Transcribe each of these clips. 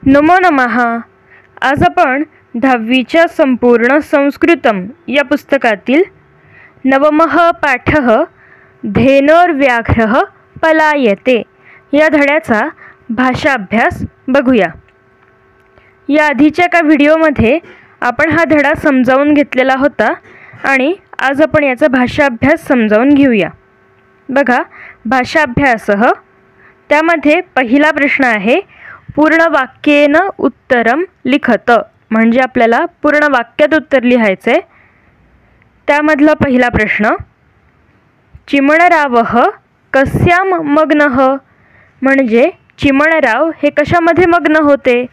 नमो नमः. आज आपण 10वीच्या संपूर्ण संस्कृतम या पुस्तकातील नवमः पाठः धेनोर्व्याघ्रः पलायते या धड्याचा भाषाभ्यास बघूया. या आधीच्या एका व्हिडिओमध्ये आपण हा धडा समजावून घेतलेला होता आणि आज आपण याचा भाषाभ्यास समजावून घेऊया. बघा, भाषाभ्यासः त्यामध्ये पहिला प्रश्न आहे पूर्ण वाक्येन उत्तरम लिखत, म्हणजे आपल्याला पूर्ण वाक्यात उत्तर लिहायचं आहे. त्यामधला पहिला प्रश्न, चिमणरावः कस्यां मग्नः, म्हणजे चिमणराव हे कशामध्ये मग्न होते.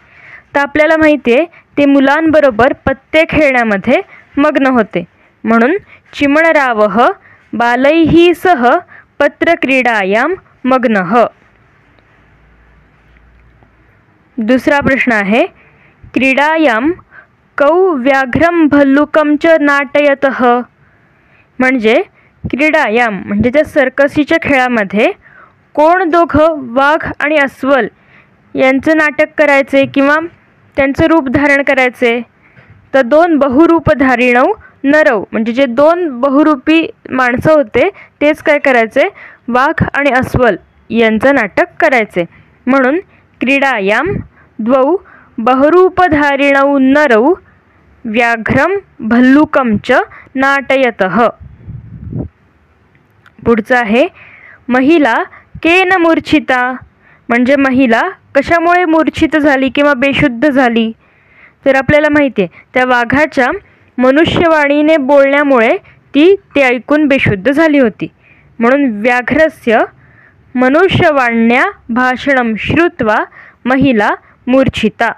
तर आपल्याला माहिती आहे ते मुलांबरोबर पत्ते खेळण्यामध्ये मग्न होते, म्हणून चिमणरावः बालैः सह पत्रक्रीडायां मग्नः. दुसरा प्रश्न आहे क्रीडायां कौ व्याघ्रं भल्लुकं च नाटयतः, म्हणजे क्रीडायां म्हणजे त्या सर्कसीच्या खेळामध्ये कोण दोघं वाघ आणि अस्वल यांचं नाटक करायचे किंवा त्यांचं रूप धारण करायचे. तर दोन बहुरूपधारिणौ नरौ, म्हणजे जे दोन बहुरूपी माणसं होते तेच काय करायचे, वाघ आणि अस्वल यांचं नाटक करायचे. म्हणून क्रीडायां द्वौ बहुरूपधारिणौ नरौ व्याघ्रं भल्लुकं च नाटयतः. पुढचं आहे महिला केन मूर्छिता, म्हणजे महिला कशामुळे मूर्छित झाली किंवा बेशुद्ध झाली. तर आपल्याला माहिती आहे त्या वाघाच्या मनुष्यवाणीने बोलण्यामुळे ती ते ऐकून बेशुद्ध झाली होती, म्हणून व्याघ्रस्य मनुष्यवाण्या भाषणं श्रुत्वा महिला मूर्छिता.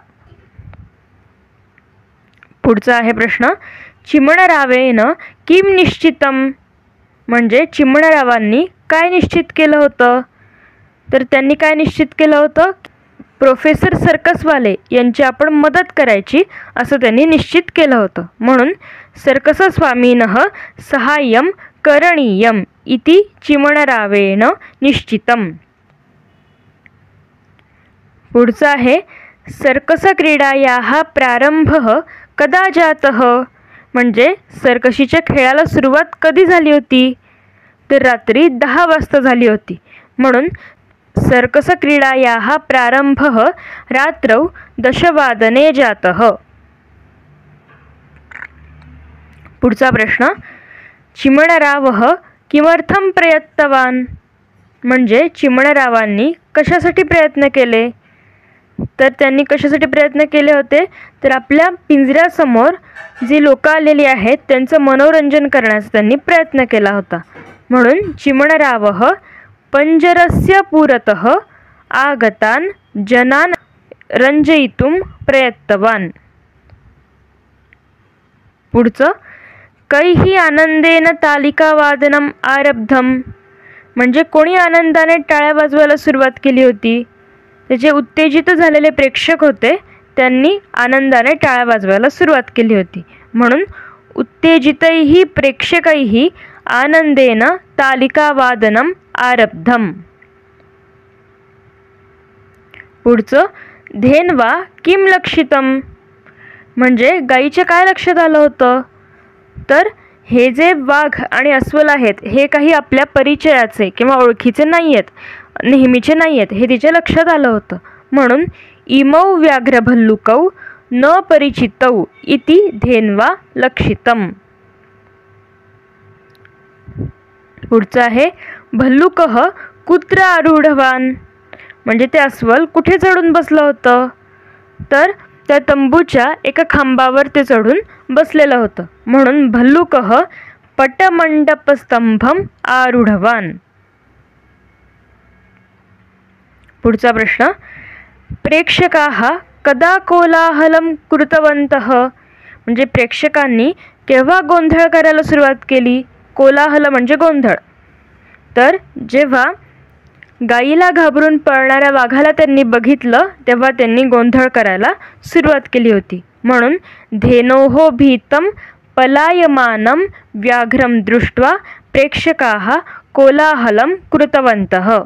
पुढचा आहे प्रश्न चिमणरावेन किम निश्चितम, म्हणजे चिमणरावांनी काय निश्चित केलं होतं. तर त्यांनी काय निश्चित केलं होतं, प्रोफेसर सर्कसवाले यांची आपण मदत करायची असं त्यांनी निश्चित केलं होतं, म्हणून सर्कसस्वामिनः सहाय्यं करणीयम् इति चिमणरावेन निश्चितम्. पुढचं आहे सर्कसक्रीडायाः प्रारंभः कदा जातः, म्हणजे सर्कशीच्या खेळाला सुरुवात कधी झाली होती. तर रात्री 10 वाजता झाली होती, म्हणून सर्कसक्रीडायाः प्रारंभः रात्रौ 10 जातः. पुढचा प्रश्न चिमणरावः किमर्थं प्रयत्तवान्, म्हणजे चिमणरावांनी कशासाठी प्रयत्न केले. तर त्यांनी कशासाठी प्रयत्न केले होते, तर आपल्या पिंजऱ्यासमोर जी लोकं आलेली आहेत त्यांचं मनोरंजन करण्याचा त्यांनी प्रयत्न केला होता, म्हणून चिमणरावः पंजरस्य पुरतः आगतान् जनान् रंजयितुं प्रयत्तवान्. पुढचं कैः आनंदेन तालिकावादनम् आरब्धम्, म्हणजे कोणी आनंदाने टाळ्या वाजवायला सुरुवात केली होती. जे उत्तेजित झालेले प्रेक्षक होते त्यांनी आनंदाने टाळ्या वाजवायला सुरुवात केली होती, म्हणून उत्तेजितैः प्रेक्षकैः आनंदेन तालिकावादनम् आरब्धम्. पुढचं धेन्वा किं लक्षितम्, म्हणजे गाईच्या काय लक्षात आलं होतं. तर हे जे वाघ आणि अस्वल आहेत हे काही आपल्या परिचयाचे किंवा ओळखीचे नाही आहेत, नेहमीचे नाही आहेत, हे तिच्या लक्षात आलं होतं, म्हणून इमौ व्याघ्रभल्लुकौ न परिचितौ इति धेन्वा लक्षितम्. पुढचं आहे भल्लुकः कुत्र आरूढवान्, म्हणजे ते अस्वल कुठे चढून बसलं होतं. तर त्या तंबूच्या एका खांबावर ते चढून बसलेलं होतं, म्हणून भल्लुकः पटमंडपस्तंभम आरूढवान्. पुढचा प्रश्न प्रेक्षकाः कदा कोलाहलं कृतवन्तः, म्हणजे प्रेक्षकांनी केव्हा गोंधळ करायला सुरुवात केली. कोलाहल म्हणजे गोंधळ. तर जेव्हा गाईला घाबरून पळणाऱ्या वाघाला त्यांनी बघितलं तेव्हा त्यांनी गोंधळ करायला सुरुवात केली होती, म्हणून धेनोः भीतं पलायमानं व्याघ्रं दृष्ट्वा प्रेक्षकाः कोलाहलं कृतवन्तः.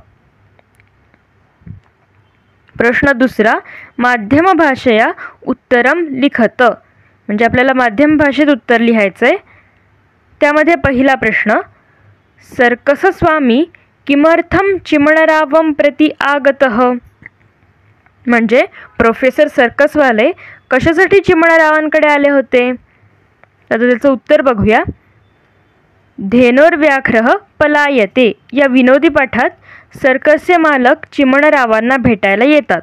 प्रश्न दुसरा माध्यम भाषया उत्तरम लिखत, म्हणजे आपल्याला माध्यम भाषेत उत्तर लिहायचं आहे. त्यामध्ये पहिला प्रश्न, सर्कसस्वामी किमर्थम चिमणरावं प्रति आगतः, म्हणजे प्रोफेसर सर्कसवाले कशासाठी चिमणरावांकडे आले होते. आता त्याचं उत्तर बघूया. धेनोर्व्याघ्रः पलायते या विनोदी पाठात सर्कसचे मालक चिमणरावांना भेटायला येतात.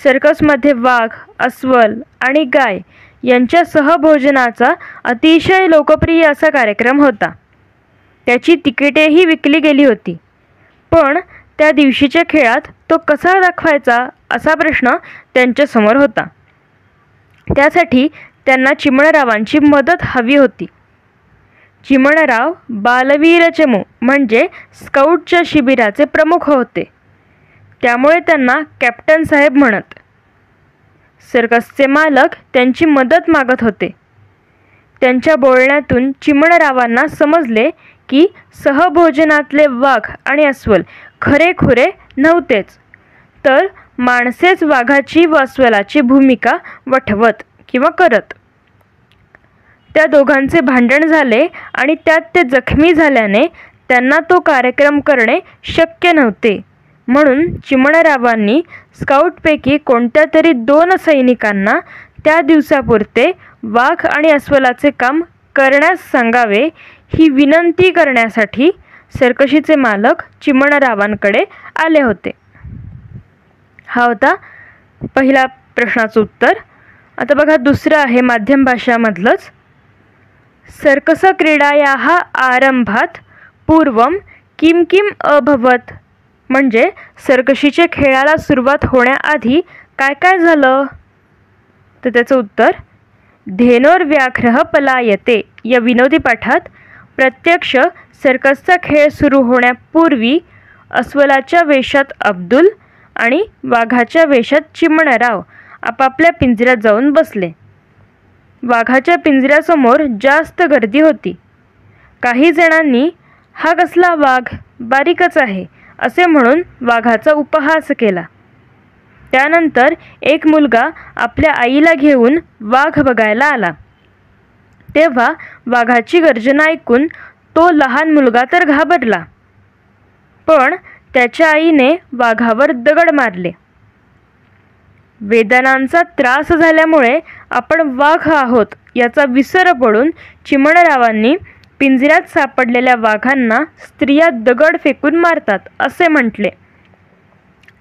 सर्कसमध्ये वाघ, अस्वल आणि गाय यांच्या सहभोजनाचा अतिशय लोकप्रिय असा कार्यक्रम होता. त्याची तिकिटेही विकली गेली होती. पण त्या दिवशीच्या खेळात तो कसा दाखवायचा असा प्रश्न त्यांच्यासमोर होता. त्यासाठी त्यांना चिमणरावांची मदत हवी होती. चिमणराव बालवीर चमू म्हणजे स्काउटच्या शिबिराचे प्रमुख होते. त्यामुळे त्यांना कॅप्टन साहेब म्हणत. सर्कसचे मालक त्यांची मदत मागत होते. त्यांच्या बोलण्यातून चिमणरावांना समजले की सहभोजनातले वाघ आणि अस्वल खरेखुरे नव्हतेच, तर माणसेच वाघाची व अस्वलाची भूमिका वठवत किंवा करत. त्या दोघांचे भांडण झाले आणि त्यात ते जखमी झाल्याने त्यांना तो कार्यक्रम करणे शक्य नव्हते. म्हणून चिमणरावांनी स्काउटपैकी कोणत्या तरी 2 सैनिकांना त्या दिवसापुरते वाघ आणि अस्वलाचे काम करण्यास सांगावे ही विनंती करण्यासाठी सर्कशीचे मालक चिमणरावांकडे आले होते. हा होता पहिला प्रश्नाचं उत्तर. आता बघा दुसरं आहे माध्यम भाषामधलंच. सर्कस क्रीडायाः आरंभात पूर्वं किं किं अभवत, म्हणजे सर्कशीच्या खेळाला सुरुवात होण्याआधी काय काय झालं. तर त्याचं उत्तर, धेनोर्व्याघ्रः पलायते या विनोदी पाठात प्रत्यक्ष सर्कसचा खेळ सुरू होण्यापूर्वी अस्वलाच्या वेशात अब्दुल आणि वाघाच्या वेशात चिमणराव आपापल्या पिंजऱ्यात जाऊन बसले. वाघाच्या पिंजऱ्यासमोर जास्त गर्दी होती. काही जणांनी हा कसला वाघ, बारीकच आहे असे म्हणून वाघाचा उपहास केला. त्यानंतर एक मुलगा आपल्या आईला घेऊन वाघ बघायला आला. तेव्हा वाघाची गर्जना ऐकून तो लहान मुलगा तर घाबरला, पण त्याच्या आईने वाघावर दगड मारले. वेदनांचा त्रास झाल्यामुळे आपण वाघ आहोत याचा विसर पडून चिमणरावांनी पिंजऱ्यात सापडलेल्या वाघांना स्त्रिया दगड फेकून मारतात असे म्हटले.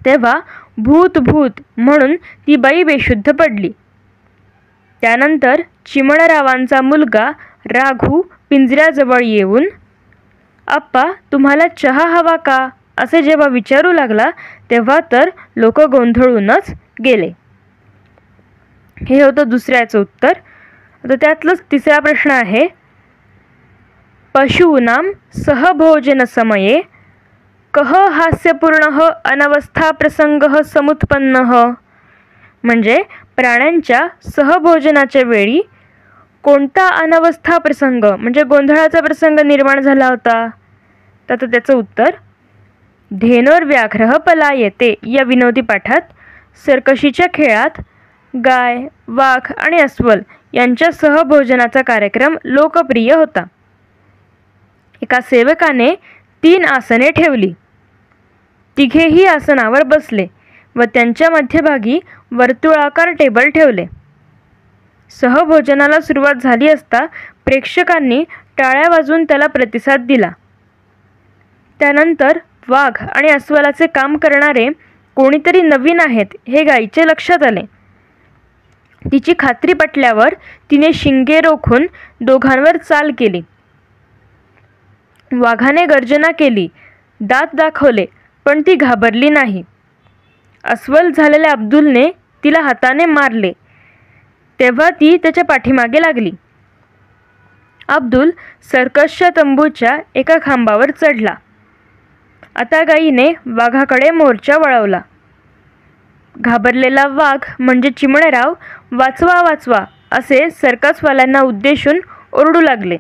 तेव्हा भूत भूत म्हणून ती बाई बेशुद्ध पडली. त्यानंतर चिमणरावांचा मुलगा राघू पिंजऱ्याजवळ येऊन, आप्पा तुम्हाला चहा हवा का असे जेव्हा विचारू लागला तेव्हा तर लोक गोंधळूनच गेले. हे होतं दुसऱ्याचं उत्तर. आता त्यातलंच तिसरा प्रश्न आहे. पशूनां सहभोजन समये कः हास्यपूर्णः अनवस्था प्रसंगः समुत्पन्नः, म्हणजे प्राण्यांच्या सहभोजनाच्या वेळी कोणता अनवस्था प्रसंग म्हणजे गोंधळाचा प्रसंग निर्माण झाला होता. तर त्याचं उत्तर, धेनोर्व्याघ्रः पलायते या विनोदी पाठात सर्कशीच्या खेळात गाय, वाघ आणि अस्वल यांच्या सहभोजनाचा कार्यक्रम लोकप्रिय होता. एका सेवकाने 3 आसने ठेवली. तिघेही आसनावर बसले व त्यांच्या मध्यभागी वर्तुळाकार टेबल ठेवले. सहभोजनाला सुरुवात झाली असता प्रेक्षकांनी टाळ्या वाजवून त्याला प्रतिसाद दिला. त्यानंतर वाघ आणि अस्वलाचे काम करणारे कोणीतरी नवीन आहेत हे गायीचे लक्षात आले. तिची खात्री पटल्यावर तिने शिंगे रोखून दोघांवर चाल केली. वाघाने गर्जना केली, दात दाखवले, पण ती घाबरली नाही. अस्वल झालेल्या अब्दुलने तिला हाताने मारले, तेव्हा ती त्याच्या पाठीमागे लागली. अब्दुल सर्कसच्या तंबूच्या एका खांबावर चढला. आता गायीने वाघाकडे मोर्चा वळवला. घाबरलेला वाघ म्हणजे चिमणराव वाचवा वाचवा असे सर्कसवाल्यांना उद्देशून ओरडू लागले.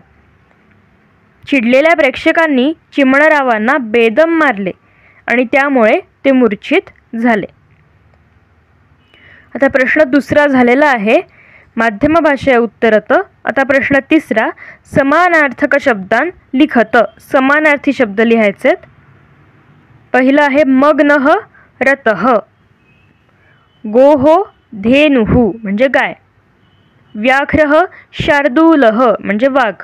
चिडलेल्या प्रेक्षकांनी चिमणरावांना बेदम मारले आणि त्यामुळे ते मूर्छित झाले. आता प्रश्न दुसरा झालेला आहे माध्यम भाषा उत्तरत. आता प्रश्न तिसरा समानार्थक शब्दान लिखत. समानार्थी शब्द लिहायचेत. पहिला आहे मग्नः रतः, गोः धेनुः म्हणजे गाय, व्याघ्रः शार्दूलः म्हणजे वाघ,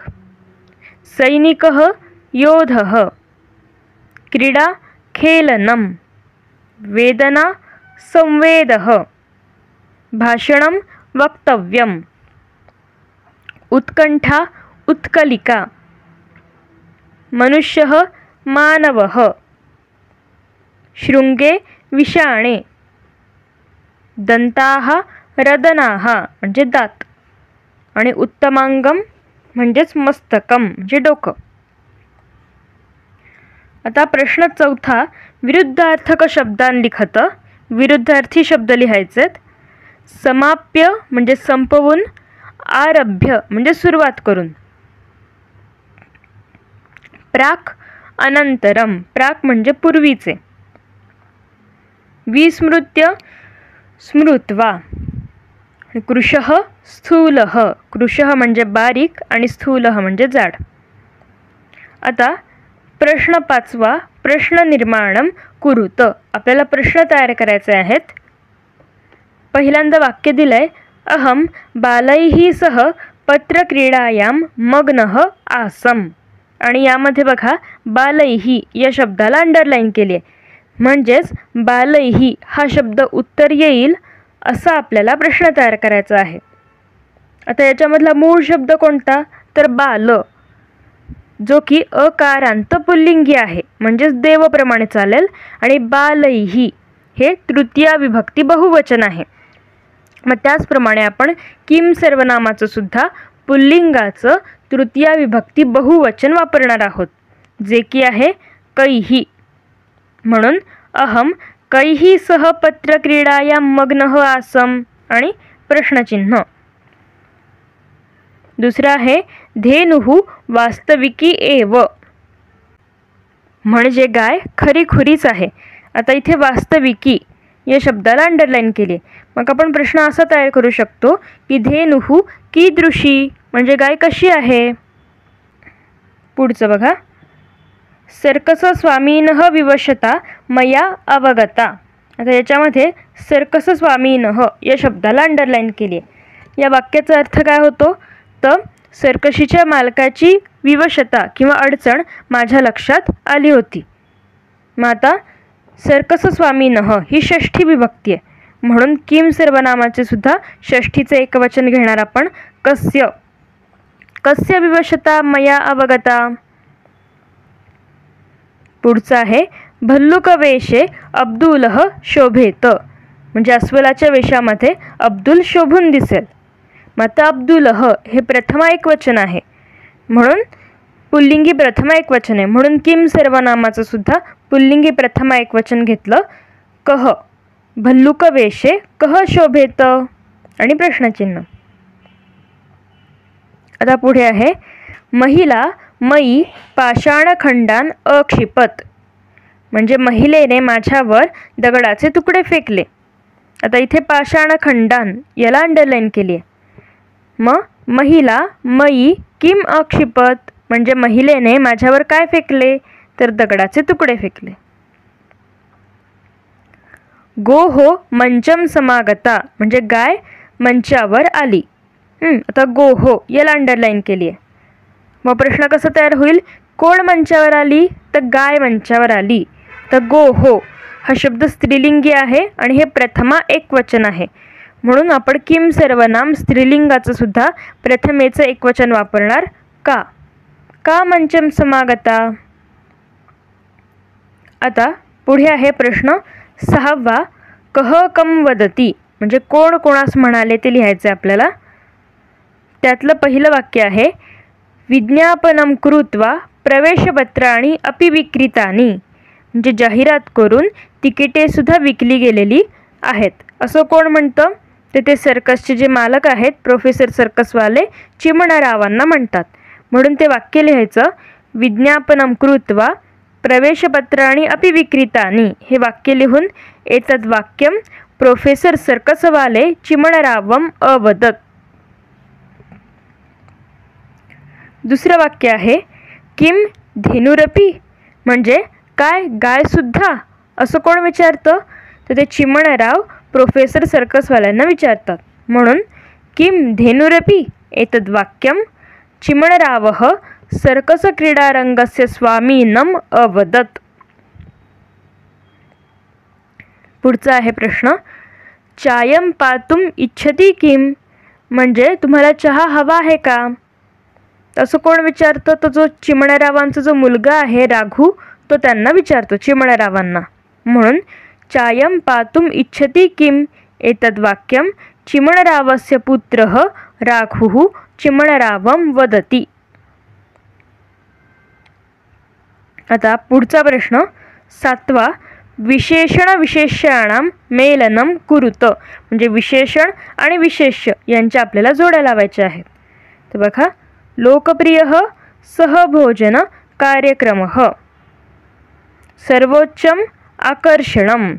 सैनिकः योधः, क्रीडा खेलनम, वेदना संवेदः, भाषणं वक्तव्यम, उत्कंठा उत्कलिका, मनुष्यः मानवः, शृंगे विषाणे, दंताः रदनाः म्हणजे दात, आणि उत्तमांगम म्हणजेच मस्तकम म्हणजे डोकं. आता प्रश्न चौथा विरुद्धार्थक शब्दान लिखत. विरुद्धार्थी शब्द लिहायचेत. समाप्य म्हणजे संपवून, आरभ्य म्हणजे सुरुवात करून, प्राक अनंतरम, प्राक म्हणजे पूर्वीचे, विस्मृत्य स्मृत्वा, कृशः स्थूलः, कृशः म्हणजे बारीक आणि स्थूलः म्हणजे जाड. आता प्रश्न पाचवा प्रश्न निर्माणम कुरुत. आपल्याला प्रश्न तयार करायचे आहेत. पहिल्यांदा वाक्य दिलंय अहम बालैः सह पत्रक्रीडायां मग्नः आसम, आणि यामध्ये बघा बालैः या शब्दाला अंडरलाईन केली आहे. म्हणजेच बालैः हा शब्द उत्तर येईल असा आपल्याला प्रश्न तयार करायचा आहे. आता याच्यामधला मूळ शब्द कोणता तर बाल, जो की अकारांत पुल्लिंगी आहे, म्हणजेच देवप्रमाणे चालेल. आणि बालैः हे तृतीया विभक्ती बहुवचन आहे. मग त्याचप्रमाणे आपण किम सर्वनामाचं सुद्धा पुल्लिंगाचं तृतीया विभक्ती बहुवचन वापरणार आहोत, जे की आहे कैः. म्हणून अहम कैः सह पत्रक्रीडायां मग्नः आसम आणि प्रश्नचिन्ह. दुसरा आहे धेनुः वास्तविकी एव, म्हणजे गाय खरीखुरीच आहे. आता इथे वास्तविकी या शब्दाला अंडरलाईन केली. मग आपण प्रश्न असा तयार करू शकतो की धेनुः कीदृशी म्हणजे गाय कशी आहे. पुढचं बघा, सर्कस स्वामीनः विवशता मया अवगता. आता याच्यामध्ये सर्कस स्वामीनः या शब्दाला अंडरलाईन केली आहे. या वाक्याचा अर्थ काय होतो तर सर्कशीच्या मालकाची विवशता किंवा अडचण माझ्या लक्षात आली होती. मग आता सर्कस स्वामीनः ही षष्ठी विभक्ती आहे, म्हणून किम सर्वनामाचे सुद्धा षष्ठीचे एकवचन घेणार आपण. कस्य, कस्य विवशता मया अवगता. पुढचं आहे भल्लुकवेशे अब्दुलः शोभेत, म्हणजे अस्वलाच्या वेशामध्ये अब्दुल शोभून दिसेल. मग आता अब्दुलः हे प्रथमा एकवचन आहे, म्हणून पुल्लिंगी प्रथमा एकवचन आहे, म्हणून किम सर्वनामाचं सुद्धा पुल्लिंगी प्रथमा एकवचन घेतलं. कह, भल्लुकवेशे कह शोभेत आणि प्रश्नचिन्ह. आता पुढे आहे महिला मयी पाषाणखंडान अक्षिपत, म्हणजे महिलेने माझ्यावर दगडाचे तुकडे फेकले. आता इथे पाषाणखंडान याला अंडरलाईन केली आहे. मग महिला मयी किम अक्षिपत, म्हणजे महिलेने माझ्यावर काय फेकले तर दगडाचे तुकडे फेकले. गोहो मंचम समागता, म्हणजे गाय मंचावर आली. आता गोहो याला अंडरलाईन केली आहे. मग प्रश्न कसा तयार होईल, कोण मंचावर आली तर गाय मंचावर आली. तर गोहो हा शब्द स्त्रीलिंगी आहे आणि हे प्रथमा एकवचन आहे, म्हणून आपण किम सर्वनाम स्त्रीलिंगाचं सुद्धा प्रथमेचं एकवचन वापरणार. का, का मंचम समागता. आता पुढे आहे प्रश्न सहावा कह कम वदती, म्हणजे कोण कोणास म्हणाले ते लिहायचे आपल्याला. त्यातलं पहिलं वाक्य आहे विज्ञापनम कृत्वा प्रवेशपत्राणि अपि विक्रीतानि, म्हणजे जाहिरात करून तिकिटे सुद्धा विकली गेलेली आहेत. असं कोण म्हणतं तर ते सर्कसचे जे मालक आहेत प्रोफेसर सर्कसवाले चिमणारावांना म्हणतात. म्हणून ते वाक्य लिहायचं विज्ञापनम कृत्वा प्रवेशपत्राणि अपि विक्रीतानि. हे वाक्य लिहून एतद् वाक्यम प्रोफेसर सर्कसवाले चिमणरावम अवदत. दुसरं वाक्य आहे किम धेनुरपी, म्हणजे काय गाय सुद्धा, असं कोण विचारतं? तर ते चिमणराव प्रोफेसर सर्कसवाल्यांना विचारतात. म्हणून किम धेनुरपी एतद् वाक्यम चिमणरावः सर्कस क्रीडारंगस्य स्वामीनम अवदत. पुढचा आहे प्रश्न चायम पातुम इच्छती किम, म्हणजे तुम्हाला चहा हवा आहे का, असं कोण विचारतं? तर जो चिमणरावांचा जो मुलगा आहे राघू, तो त्यांना विचारतो, चिमणरावांना. म्हणून चायम पातुम इच्छती किम एतद् वाक्यम चिमणरावस्य पुत्रः राघुः चिमणरावम वदति. आता पुढचा प्रश्न 7वा विशेषण विशेष्याणाम मेलनम कुरुत, म्हणजे विशेषण आणि विशेष्य यांच्या आपल्याला जोड्या लावायच्या आहेत. तर बघा लोकप्रियः सहभोजन कार्यक्रमः, सर्वोच्चम आकर्षणम,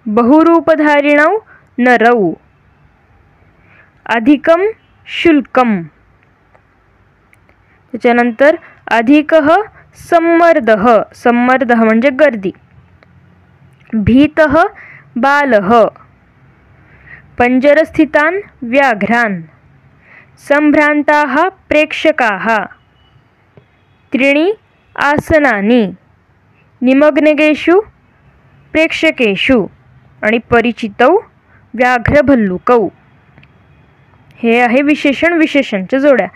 बहुरूपधारिणौ नरौ, अधिकम शुल्कम, त्याच्यानंतर अधिकः सम्मर्दः, सम्मर्दः म्हणजे गर्दी, भीतः बालः, पंजरस्थितान् व्याघ्रान्, संभ्रांताः प्रेक्षकाः, त्रीणि आसनानि, निमग्नेषु प्रेक्षकेषु आणि परिचितौ व्याघ्रभल्लुकौ. हे आहे विशेषण विशेषणच्या जोड्या.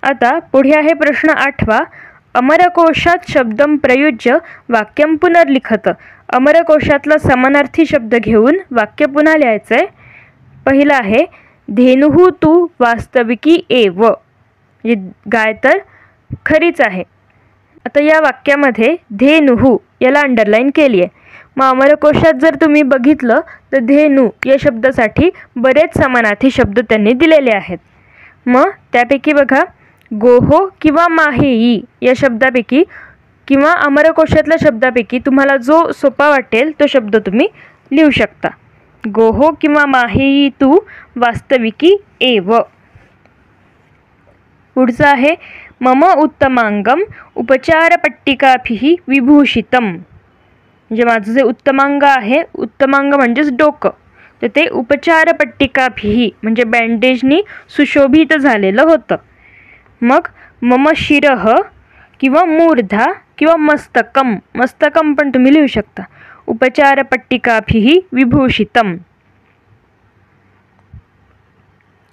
आता पुढे आहे प्रश्न 8वा अमरकोशात शब्दम प्रयुज्य वाक्यम पुनर्लिखत. अमरकोशातला समानार्थी शब्द घेऊन वाक्य पुन्हा लिहायचंय. पहिलं आहे धेनुः तु वास्तविकी एव, म्हणजे गाय तर खरीच आहे. आता या वाक्यामध्ये धेनुः याला अंडरलाईन केली आहे. मग अमरकोशात जर तुम्ही बघितलं तर धेनू या शब्दासाठी बरेच समानार्थी शब्द त्यांनी दिलेले आहेत. मग त्यापैकी बघा गोहो किंवा माहेई या शब्दापैकी किंवा अमरकोशातल्या शब्दापैकी तुम्हाला जो सोपा वाटेल तो शब्द तुम्ही लिहू शकता. गोहो किंवा माहेई तू वास्तविकी एव. पुढचं आहे मम उत्तमांगम उपचारपट्टिकाभिः विभूषितम, म्हणजे माझं जे उत्तमांग आहे, उत्तमांग म्हणजेच डोकं, तर ते उपचारपट्टिकाभिः म्हणजे बँडेजनी सुशोभित झालेलं होतं. मग मम शिरः किंवा मूर्धा किंवा मस्तकम, मस्तकम पण तुम्ही लिहू शकता, उपचारपट्टिकाभिः विभूषितम.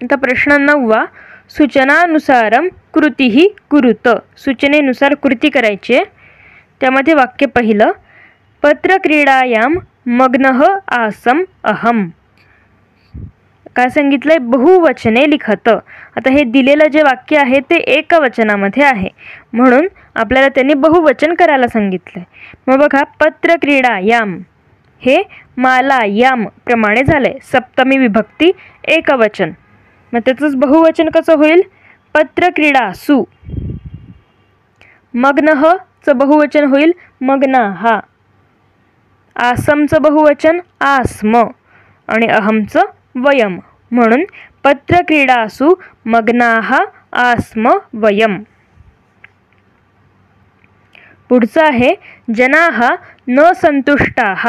आता प्रश्न 9वा सूचनानुसारम कृतीः कुरुत, सूचनेनुसार कृती करायची आहे. त्यामध्ये वाक्य पहिलं पत्रक्रीडायाम मग्नः आसम अहम. काय सांगितलंय? बहुवचने लिखत. आता हे दिलेलं जे वाक्य आहे ते एकवचनामध्ये आहे, म्हणून आपल्याला त्यांनी बहुवचन करायला सांगितलंय. मग बघा पत्रक्रीडायाम हे मालायाम प्रमाणे झालंय, सप्तमी विभक्ती एकवचन. मग त्याचंच बहुवचन कसं होईल? पत्रक्रीडासु. मग्नःचं बहुवचन होईल मग्नाः. आसमचं बहुवचन आस्म आणि अहमचं वयम, म्हणून पत्रक्रीडासु मग्नाः आस्म वयम. पुढचं आहे जनाः न संतुष्टाः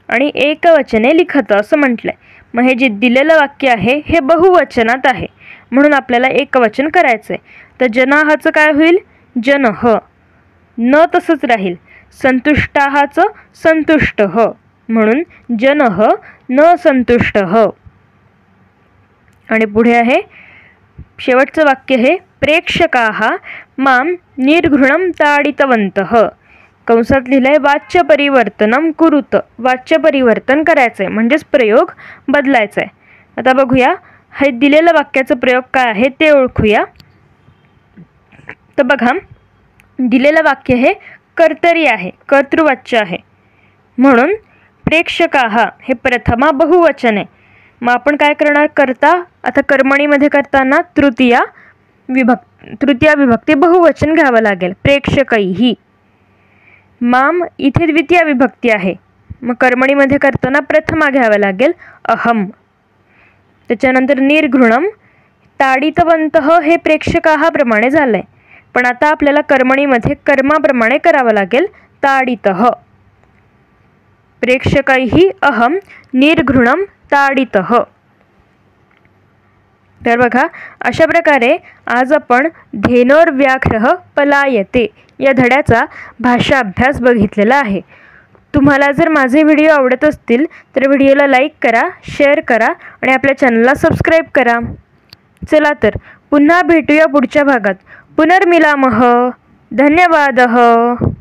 आणि एकवचने लिखत असं म्हटलंय. मग हे जे दिलेलं वाक्य आहे हे बहुवचनात आहे, म्हणून आपल्याला एकवचन करायचं आहे. तर जनाहाचं काय होईल? जनः. न तसंच राहील. संतुष्टाहाचं संतुष्टः, म्हणून जनः न संतुष्टः. आणि पुढे आहे शेवटचं वाक्य हे प्रेक्षकाः माम निर्घृणं ताडितवन्तः. कंसात लिहिलंय वाच्य परिवर्तनम कुरुत, वाच्य परिवर्तन करायचं आहे, म्हणजेच प्रयोग बदलायचा आहे. आता बघूया हे दिलेलं वाक्याचं प्रयोग काय आहे ते ओळखूया. तर बघा दिलेलं वाक्य हे कर्तरी आहे, कर्तृवाच्य आहे, म्हणून प्रेक्षकाः हे प्रथमा बहुवचन आहे. मग आपण काय करणार? करता आता कर्मणीमध्ये करताना तृतीया विभक्ती बहुवचन घ्यावं लागेल. प्रेक्षकैः. माम इथे द्वितीया विभक्ती आहे, मग कर्मणीमध्ये करताना प्रथमा घ्यावं लागेल अहम. त्याच्यानंतर निर्घृणम, ताडितवंतः हे प्रेक्षकाप्रमाणे झालंय, पण आता आपल्याला कर्मणीमध्ये कर्माप्रमाणे करावं लागेल ताडितः. प्रेक्षकैः अहम निर्घृणम ताडितः. तर बघा, अशा प्रकारे आज आपण धेनोर्व्याघ्रः पलायते या धड्याचा भाषा अभ्यास बघितलेला आहे. तुम्हाला जर माझे व्हिडिओ आवडत असतील तर व्हिडिओला लाईक करा, शेअर करा आणि आपल्या चॅनलला सबस्क्राईब करा. चला तर पुन्हा भेटूया पुढच्या भागात. पुनर्मिलामः. धन्यवादः.